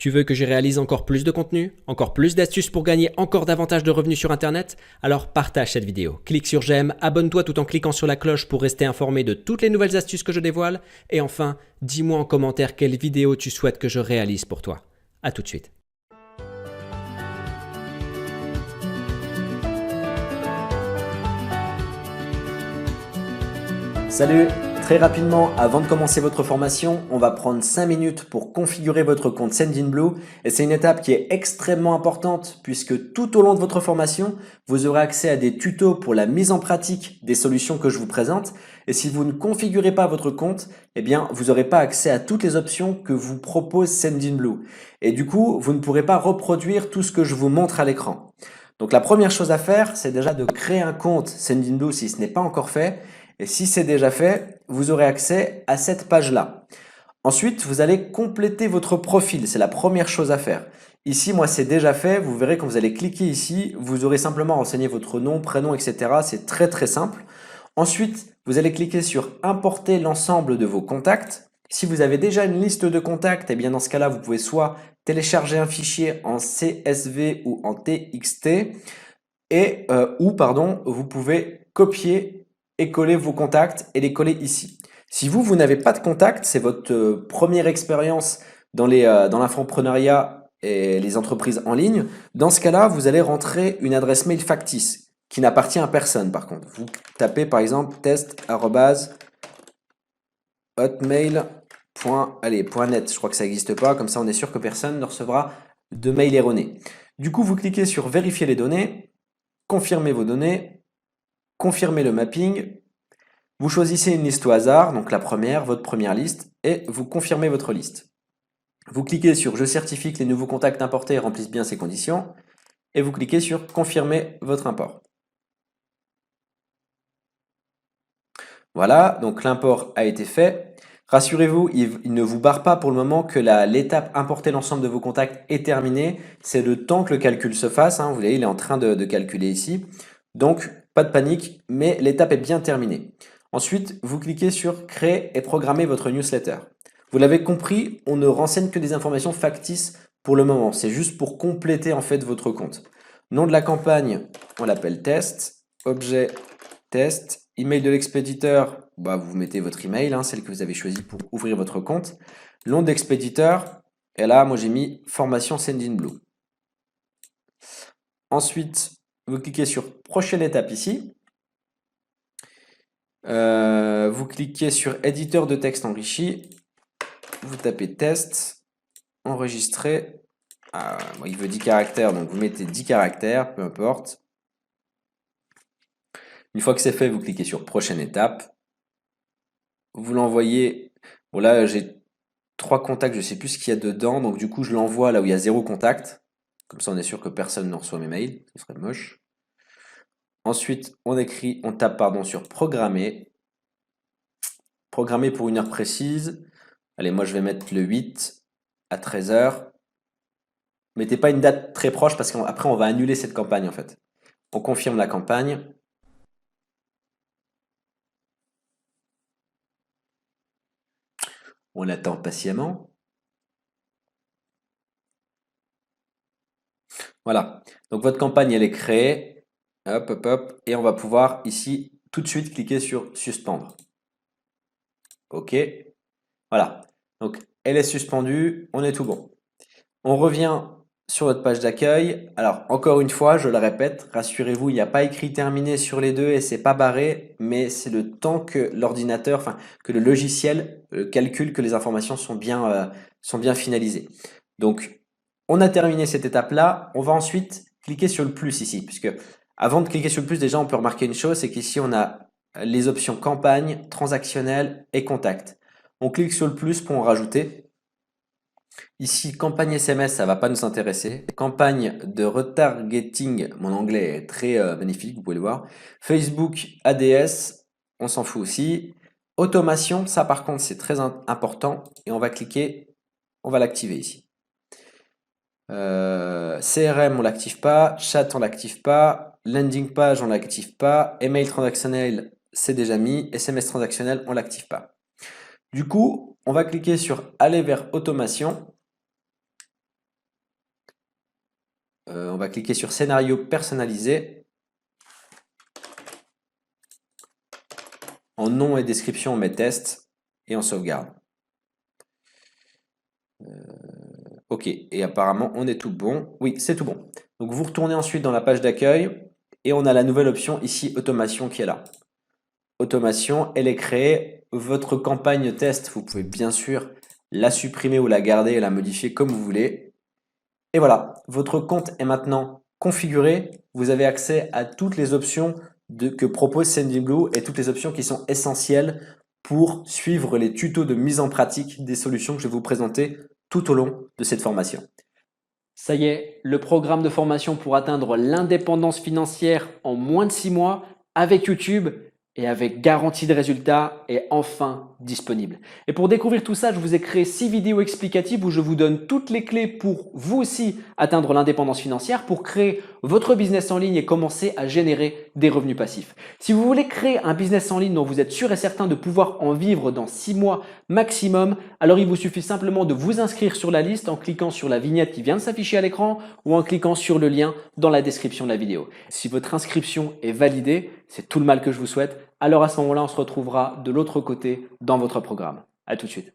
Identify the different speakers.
Speaker 1: Tu veux que je réalise encore plus de contenu, encore plus d'astuces pour gagner encore davantage de revenus sur Internet? Alors partage cette vidéo, clique sur j'aime, abonne-toi tout en cliquant sur la cloche pour rester informé de toutes les nouvelles astuces que je dévoile. Et enfin, dis-moi en commentaire quelle vidéo tu souhaites que je réalise pour toi. A tout de suite.
Speaker 2: Salut! Très rapidement, avant de commencer votre formation, on va prendre 5 minutes pour configurer votre compte Sendinblue et c'est une étape qui est extrêmement importante puisque tout au long de votre formation, vous aurez accès à des tutos pour la mise en pratique des solutions que je vous présente et si vous ne configurez pas votre compte, eh bien vous n'aurez pas accès à toutes les options que vous propose Sendinblue et du coup, vous ne pourrez pas reproduire tout ce que je vous montre à l'écran. Donc la première chose à faire, c'est déjà de créer un compte Sendinblue si ce n'est pas encore fait. Et si c'est déjà fait, vous aurez accès à cette page-là. Ensuite, vous allez compléter votre profil. C'est la première chose à faire. Ici, moi, c'est déjà fait. Vous verrez quand vous allez cliquer ici, vous aurez simplement renseigné votre nom, prénom, etc. C'est très, très simple. Ensuite, vous allez cliquer sur importer l'ensemble de vos contacts. Si vous avez déjà une liste de contacts, eh bien dans ce cas-là, vous pouvez soit télécharger un fichier en CSV ou en TXT vous pouvez copier et coller vos contacts et les coller ici. Si vous n'avez pas de contact, c'est votre première expérience dans l'infoprenariat et les entreprises en ligne, dans ce cas-là, vous allez rentrer une adresse mail factice qui n'appartient à personne par contre. Vous tapez par exemple test@hotmail.net, je crois que ça n'existe pas, comme ça on est sûr que personne ne recevra de mail erroné. Du coup, vous cliquez sur vérifier les données, confirmer vos données, confirmer le mapping, vous choisissez une liste au hasard, donc la première, votre première liste, et vous confirmez votre liste. Vous cliquez sur je certifie que les nouveaux contacts importés remplissent bien ces conditions, et vous cliquez sur confirmer votre import. Voilà, donc l'import a été fait. Rassurez-vous, il ne vous barre pas pour le moment que l'étape importer l'ensemble de vos contacts est terminée. C'est le temps que le calcul se fasse, hein. Vous voyez, il est en train de calculer ici. Donc, pas de panique, mais l'étape est bien terminée. Ensuite, vous cliquez sur créer et programmer votre newsletter. Vous l'avez compris, on ne renseigne que des informations factices pour le moment. C'est juste pour compléter en fait votre compte. Nom de la campagne, on l'appelle test. Objet test. Email de l'expéditeur, vous mettez votre email, hein, celle que vous avez choisie pour ouvrir votre compte. Nom d'expéditeur, et là, moi j'ai mis formation Sendinblue. Ensuite, vous cliquez sur prochaine étape ici. Vous cliquez sur éditeur de texte enrichi. Vous tapez test, enregistrer. Il veut 10 caractères, donc vous mettez 10 caractères, peu importe. Une fois que c'est fait, vous cliquez sur prochaine étape. Vous l'envoyez. Bon là, j'ai 3 contacts, je ne sais plus ce qu'il y a dedans, donc du coup je l'envoie là où il y a 0 contact. Comme ça on est sûr que personne ne reçoit mes mails, ce serait moche. Ensuite on tape sur programmer. Programmer pour une heure précise. Allez, moi je vais mettre le 8 à 13 h. Mettez pas une date très proche parce qu'après on va annuler cette campagne en fait. On confirme la campagne. On attend patiemment. Voilà, donc votre campagne elle est créée. Hop, hop, hop. Et on va pouvoir ici tout de suite cliquer sur suspendre. OK. Voilà, donc elle est suspendue, on est tout bon. On revient sur notre page d'accueil. Alors encore une fois, je le répète, rassurez-vous, il n'y a pas écrit terminé sur les deux et c'est pas barré, mais c'est le temps que l'ordinateur, que le logiciel calcule que les informations sont bien finalisées. Donc on a terminé cette étape-là. On va ensuite cliquer sur le plus ici, puisque avant de cliquer sur le plus, déjà on peut remarquer une chose, c'est qu'ici on a les options campagne, transactionnel et contact. On clique sur le plus pour en rajouter. Ici, campagne SMS, ça va pas nous intéresser. Campagne de retargeting, mon anglais est très magnifique, vous pouvez le voir. Facebook, ADS, on s'en fout aussi. Automation, ça par contre c'est très important et on va cliquer, on va l'activer ici. CRM, on l'active pas. Chat, on l'active pas. Landing page, on l'active pas. Email transactionnel, c'est déjà mis. SMS transactionnel, on l'active pas. Du coup, on va cliquer sur aller vers automation. On va cliquer sur scénario personnalisé. En nom et description, on met test et on sauvegarde. Ok, et apparemment on est tout bon. Oui, c'est tout bon. Donc vous retournez ensuite dans la page d'accueil et on a la nouvelle option ici, automation, qui est là. Automation, elle est créée. Votre campagne test, vous pouvez bien sûr la supprimer ou la garder et la modifier comme vous voulez. Et voilà, votre compte est maintenant configuré. Vous avez accès à toutes les options que propose Sendinblue et toutes les options qui sont essentielles pour suivre les tutos de mise en pratique des solutions que je vais vous présenter tout au long de cette formation.
Speaker 1: Ça y est, le programme de formation pour atteindre l'indépendance financière en moins de 6 mois avec YouTube et avec garantie de résultat est enfin disponible. Et pour découvrir tout ça, je vous ai créé 6 vidéos explicatives où je vous donne toutes les clés pour vous aussi atteindre l'indépendance financière, pour créer votre business en ligne et commencer à générer des revenus passifs. Si vous voulez créer un business en ligne dont vous êtes sûr et certain de pouvoir en vivre dans 6 mois maximum, alors il vous suffit simplement de vous inscrire sur la liste en cliquant sur la vignette qui vient de s'afficher à l'écran ou en cliquant sur le lien dans la description de la vidéo. Si votre inscription est validée, c'est tout le mal que je vous souhaite. Alors à ce moment-là, on se retrouvera de l'autre côté dans votre programme. À tout de suite.